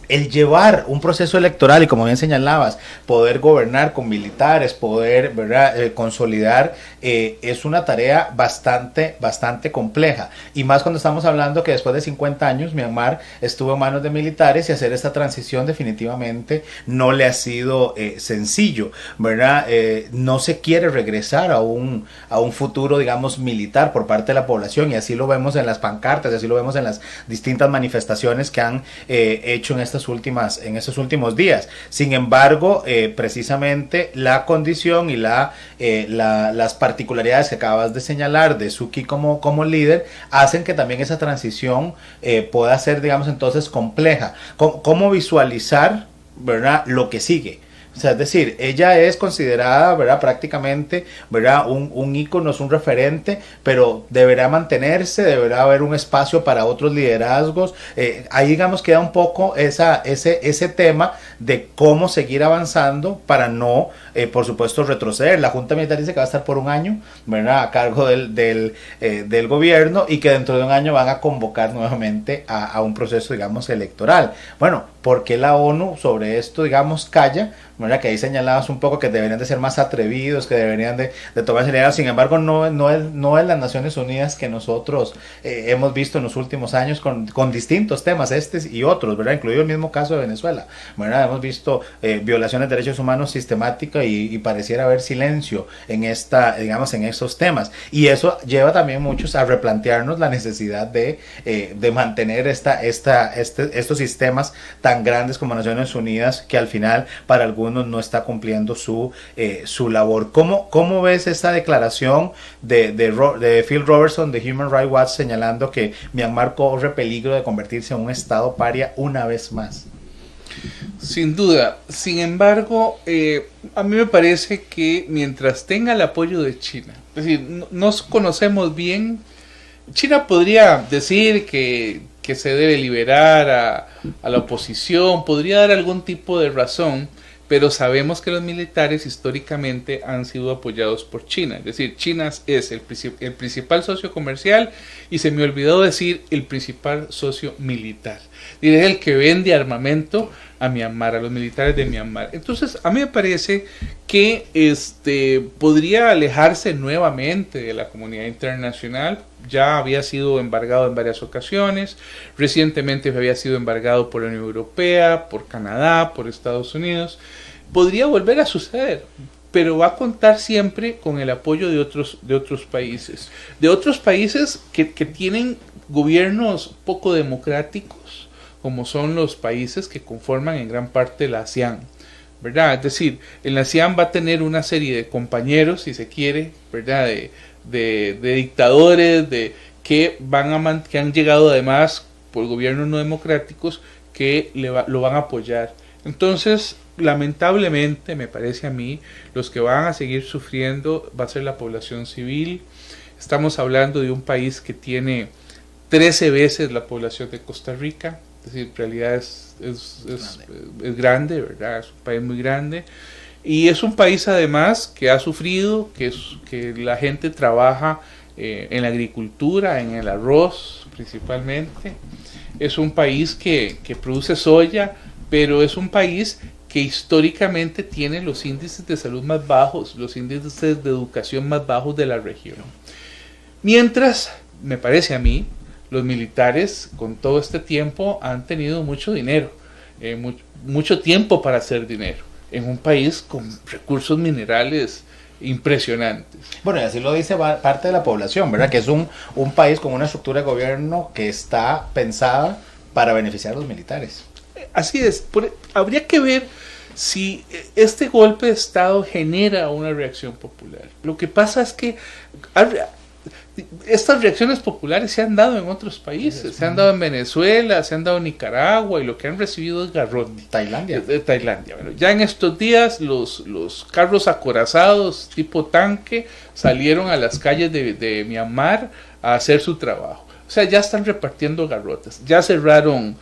el llevar un proceso electoral y, como bien señalabas, poder gobernar con militares, poder, ¿verdad?, consolidar, es una tarea bastante compleja. Y más cuando estamos hablando que después de 50 años Myanmar estuvo en manos de militares y hacer esta transición definitivamente no le ha sido sencillo, ¿verdad? No se quiere regresar a un futuro, digamos, militar por parte de la población, y así lo vemos en las pancartas, y así lo vemos en las distintas manifestaciones que han hecho en estos últimos días. Sin embargo, precisamente la condición y las particularidades que acabas de señalar de Suu Kyi como líder hacen que también esa transición pueda ser, digamos, entonces compleja. ¿Cómo visualizar, ¿verdad?, lo que sigue? O sea, es decir, ella es considerada, ¿verdad?, prácticamente, ¿verdad?, un ícono, es un referente, pero deberá mantenerse, deberá haber un espacio para otros liderazgos. Ahí, digamos, queda un poco ese tema de cómo seguir avanzando para no, por supuesto, retroceder. La Junta Militar dice que va a estar por un año, ¿verdad?, a cargo del gobierno, y que dentro de un año van a convocar nuevamente a un proceso, digamos, electoral. Bueno, ¿por qué la ONU sobre esto, digamos, calla? ¿Verdad? Que ahí señalabas un poco que deberían de ser más atrevidos, que deberían de tomar liderazgo. Sin embargo, no es las Naciones Unidas que nosotros hemos visto en los últimos años con distintos temas, y otros, ¿verdad?, incluido el mismo caso de Venezuela, ¿verdad? Hemos visto violaciones de derechos humanos sistemáticas y pareciera haber silencio en estos temas, y eso lleva también muchos a replantearnos la necesidad de mantener estos sistemas tan grandes como Naciones Unidas, que al final para algunos no está cumpliendo su labor. ¿Cómo ves esta declaración de Phil Robertson de Human Rights Watch señalando que Myanmar corre peligro de convertirse en un estado paria una vez más? Sin duda. Sin embargo, a mí me parece que mientras tenga el apoyo de China, es decir, nos conocemos bien, China podría decir que se debe liberar a la oposición, podría dar algún tipo de razón, pero sabemos que los militares históricamente han sido apoyados por China. Es decir, China es el principal socio comercial, y se me olvidó decir el principal socio militar. Y es el que vende armamento a Myanmar, a los militares de Myanmar. Entonces, a mí me parece que podría alejarse nuevamente de la comunidad internacional. Ya había sido embargado en varias ocasiones. Recientemente había sido embargado por la Unión Europea, por Canadá, por Estados Unidos. Podría volver a suceder, pero va a contar siempre con el apoyo de otros países. De otros países que tienen gobiernos poco democráticos, como son los países que conforman en gran parte la ASEAN, ¿verdad? Es decir, en la ASEAN va a tener una serie de compañeros, si se quiere, ¿verdad?, de dictadores, que han llegado además por gobiernos no democráticos que lo van a apoyar. Entonces, lamentablemente, me parece a mí, los que van a seguir sufriendo va a ser la población civil. Estamos hablando de un país que tiene 13 veces la población de Costa Rica. Es decir, en realidad es grande, ¿verdad? Es un país muy grande. Y es un país además que ha sufrido, que la gente trabaja en la agricultura, en el arroz principalmente. Es un país que produce soya, pero es un país que históricamente tiene los índices de salud más bajos, los índices de educación más bajos de la región. Mientras, me parece a mí, los militares con todo este tiempo han tenido mucho dinero, mucho tiempo para hacer dinero, en un país con recursos minerales impresionantes. Bueno, y así lo dice parte de la población, ¿verdad? Que es un país con una estructura de gobierno que está pensada para beneficiar a los militares. Así es, habría que ver si este golpe de Estado genera una reacción popular. Lo que pasa es que estas reacciones populares se han dado en otros países, se han dado en Venezuela, se han dado en Nicaragua, y lo que han recibido es garrote. Tailandia. Tailandia. Bueno, ya en estos días los carros acorazados tipo tanque salieron a las calles de Myanmar a hacer su trabajo. O sea, ya están repartiendo garrotes, ya cerraron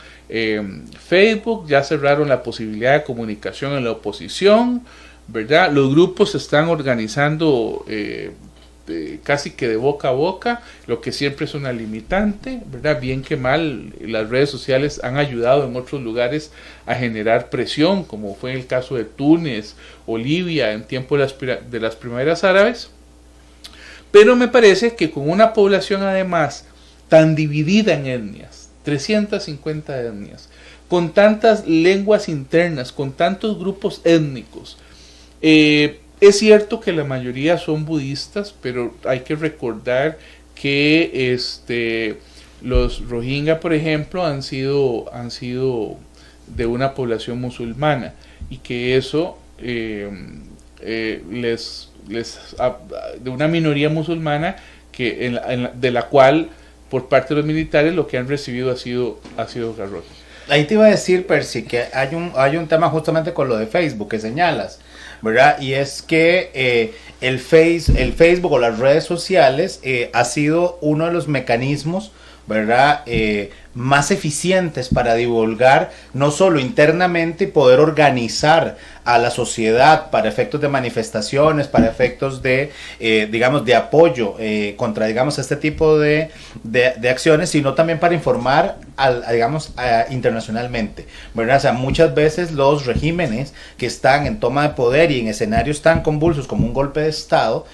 Facebook, ya cerraron la posibilidad de comunicación en la oposición, ¿verdad? Los grupos se están organizando casi que de boca a boca, lo que siempre es una limitante, ¿verdad? Bien que mal, las redes sociales han ayudado en otros lugares a generar presión, como fue el caso de Túnez o Libia en tiempo de las primaveras árabes, pero me parece que con una población además tan dividida en etnias, 350 etnias, con tantas lenguas internas, con tantos grupos étnicos, es cierto que la mayoría son budistas, pero hay que recordar que los Rohingya, por ejemplo, han sido de una población musulmana, y que eso de una minoría musulmana de la cual por parte de los militares lo que han recibido ha sido garrote. Ahí te iba a decir, Percy, que hay un tema justamente con lo de Facebook que señalas, ¿verdad? Y es que el Facebook o las redes sociales ha sido uno de los mecanismos, ¿verdad? Más eficientes para divulgar no solo internamente y poder organizar a la sociedad para efectos de manifestaciones, para efectos de, digamos, de apoyo contra, digamos, este tipo de acciones, sino también para informar, internacionalmente, ¿verdad? O sea, muchas veces los regímenes que están en toma de poder y en escenarios tan convulsos como un golpe de Estado,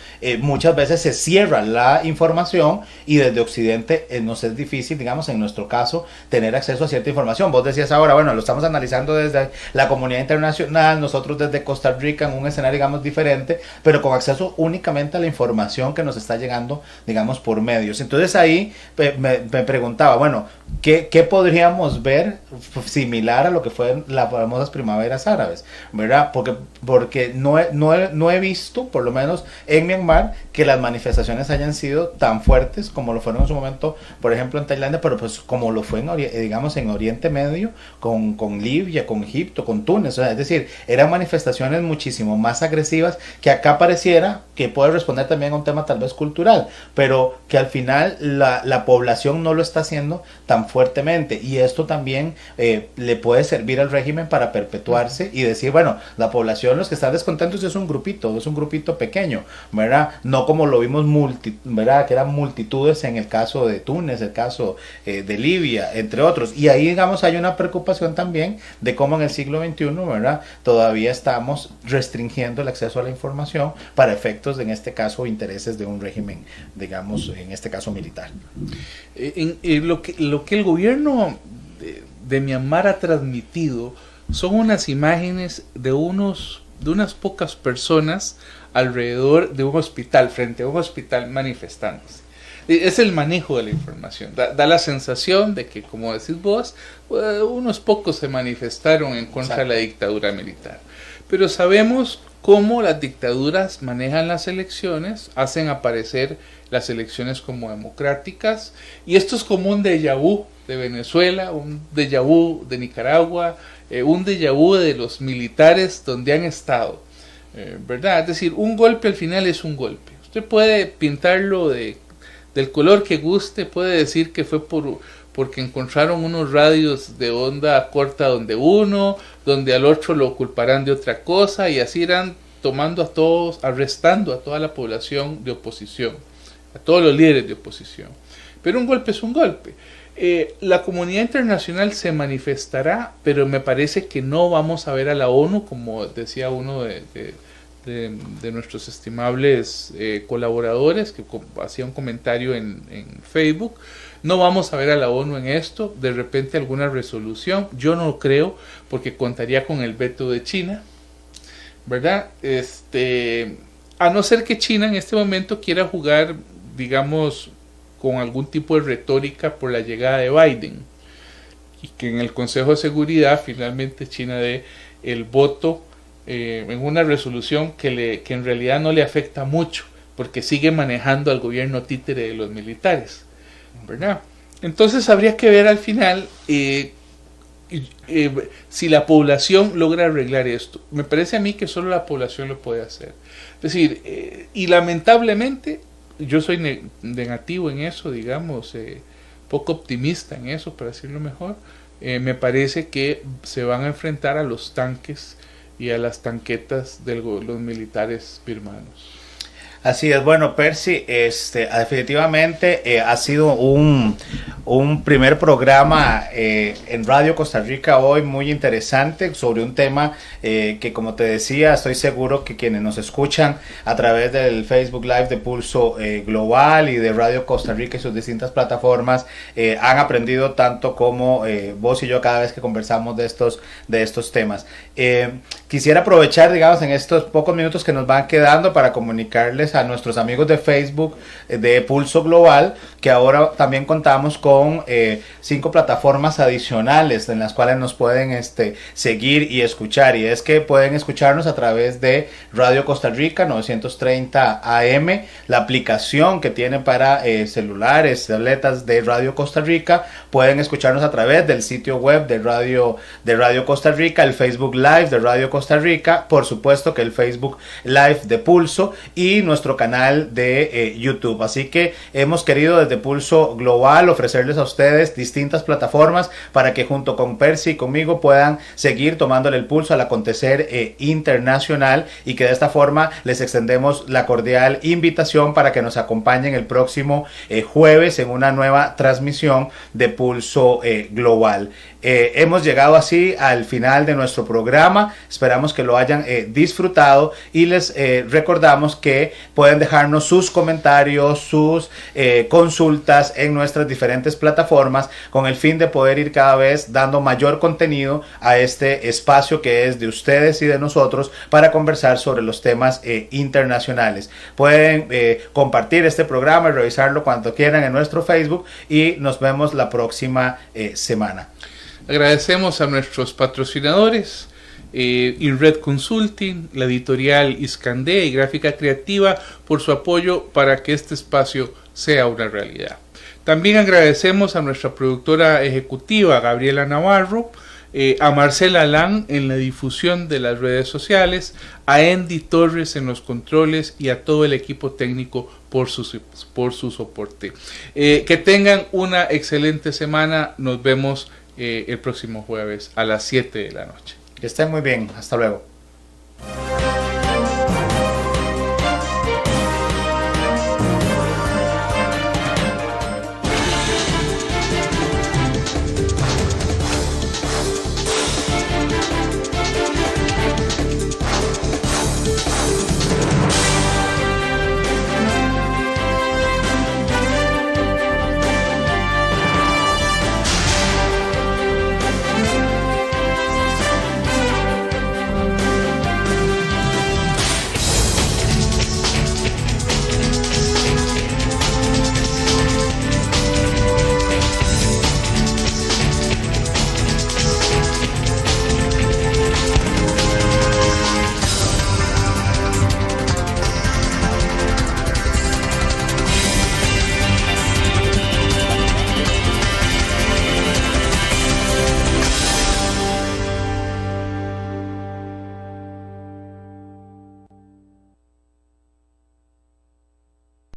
muchas veces se cierra la información y desde Occidente nos es difícil, digamos, en nuestro caso, tener acceso a cierta información. Vos decías ahora, bueno, lo estamos analizando desde la comunidad internacional, nosotros desde Costa Rica en un escenario, digamos, diferente, pero con acceso únicamente a la información que nos está llegando, digamos, por medios. Entonces ahí me preguntaba, bueno, ¿qué podríamos ver similar a lo que fue las famosas primaveras árabes? ¿Verdad? Porque no he visto, por lo menos en Myanmar, que las manifestaciones hayan sido tan fuertes como lo fueron en su momento, por ejemplo, en Tailandia, pero pues como lo fue en Oriente Medio, con Libia, con Egipto, con Túnez. O sea, es decir, eran manifestaciones muchísimo más agresivas, que acá pareciera que puede responder también a un tema tal vez cultural, pero que al final la población no lo está haciendo tan fuertemente, y esto también le puede servir al régimen para perpetuarse y decir, bueno, la población, los que están descontentos es un grupito pequeño, ¿verdad? No como lo vimos ¿verdad? Que eran multitudes en el caso de Túnez, el caso de Libia, entre otros, y ahí, digamos, hay una preocupación también de cómo en el siglo XXI, ¿verdad? Todavía estamos restringiendo el acceso a la información para efectos, en este caso, intereses de un régimen, digamos, en este caso militar. Lo que el gobierno de Myanmar ha transmitido son unas imágenes de unas pocas personas alrededor de un hospital, frente a un hospital manifestándose. Es el manejo de la información. Da la sensación de que, como decís vos, unos pocos se manifestaron en contra de la dictadura militar. Pero sabemos cómo las dictaduras manejan las elecciones, hacen aparecer las elecciones como democráticas, y esto es como un déjà vu de Venezuela, un déjà vu de Nicaragua, un déjà vu de los militares donde han estado, ¿verdad? Es decir, un golpe al final es un golpe. Usted puede pintarlo del color que guste, puede decir que fue porque encontraron unos radios de onda corta donde al otro lo culparán de otra cosa, y así irán tomando a todos, arrestando a toda la población de oposición, a todos los líderes de oposición. Pero un golpe es un golpe. La comunidad internacional se manifestará, pero me parece que no vamos a ver a la ONU, como decía uno de nuestros estimables colaboradores, que hacía un comentario en Facebook. No vamos a ver a la ONU en esto, de repente alguna resolución, yo no creo, porque contaría con el veto de China, ¿verdad? A no ser que China en este momento quiera jugar, digamos, con algún tipo de retórica por la llegada de Biden, y que en el Consejo de Seguridad finalmente China dé el voto en una resolución que en realidad no le afecta mucho, porque sigue manejando al gobierno títere de los militares, ¿verdad? Entonces habría que ver al final si la población logra arreglar esto. Me parece a mí que solo la población lo puede hacer. Es decir, y lamentablemente yo soy negativo en eso, digamos, poco optimista en eso, para decirlo mejor. Me parece que se van a enfrentar a los tanques y a las tanquetas de los militares birmanos. Así es, bueno, Percy, definitivamente ha sido un primer programa en Radio Costa Rica hoy muy interesante sobre un tema que, como te decía, estoy seguro que quienes nos escuchan a través del Facebook Live de Pulso Global y de Radio Costa Rica y sus distintas plataformas han aprendido tanto como vos y yo cada vez que conversamos de estos temas. Quisiera aprovechar, digamos, en estos pocos minutos que nos van quedando para comunicarles a nuestros amigos de Facebook de Pulso Global que ahora también contamos con 5 plataformas adicionales en las cuales nos pueden seguir y escuchar, y es que pueden escucharnos a través de Radio Costa Rica 930 AM, la aplicación que tienen para celulares, tabletas de Radio Costa Rica, pueden escucharnos a través del sitio web de Radio Costa Rica, el Facebook Live de Radio Costa Rica, por supuesto que el Facebook Live de Pulso y nuestro canal de YouTube. Así que hemos querido desde Pulso Global ofrecerles a ustedes distintas plataformas para que junto con Percy y conmigo puedan seguir tomándole el pulso al acontecer internacional, y que de esta forma les extendemos la cordial invitación para que nos acompañen el próximo jueves en una nueva transmisión de Pulso Global. Hemos llegado así al final de nuestro programa, esperamos que lo hayan disfrutado, y les recordamos que pueden dejarnos sus comentarios, sus consultas en nuestras diferentes plataformas con el fin de poder ir cada vez dando mayor contenido a este espacio que es de ustedes y de nosotros para conversar sobre los temas internacionales. Pueden compartir este programa y revisarlo cuando quieran en nuestro Facebook, y nos vemos la próxima semana. Agradecemos a nuestros patrocinadores, InRed Consulting, la editorial Iskandé y Gráfica Creativa, por su apoyo para que este espacio sea una realidad. También agradecemos a nuestra productora ejecutiva, Gabriela Navarro, a Marcela Alán en la difusión de las redes sociales, a Andy Torres en los controles y a todo el equipo técnico por su soporte. Que tengan una excelente semana. Nos vemos el próximo jueves a las 7 de la noche. Que estén muy bien. Hasta luego.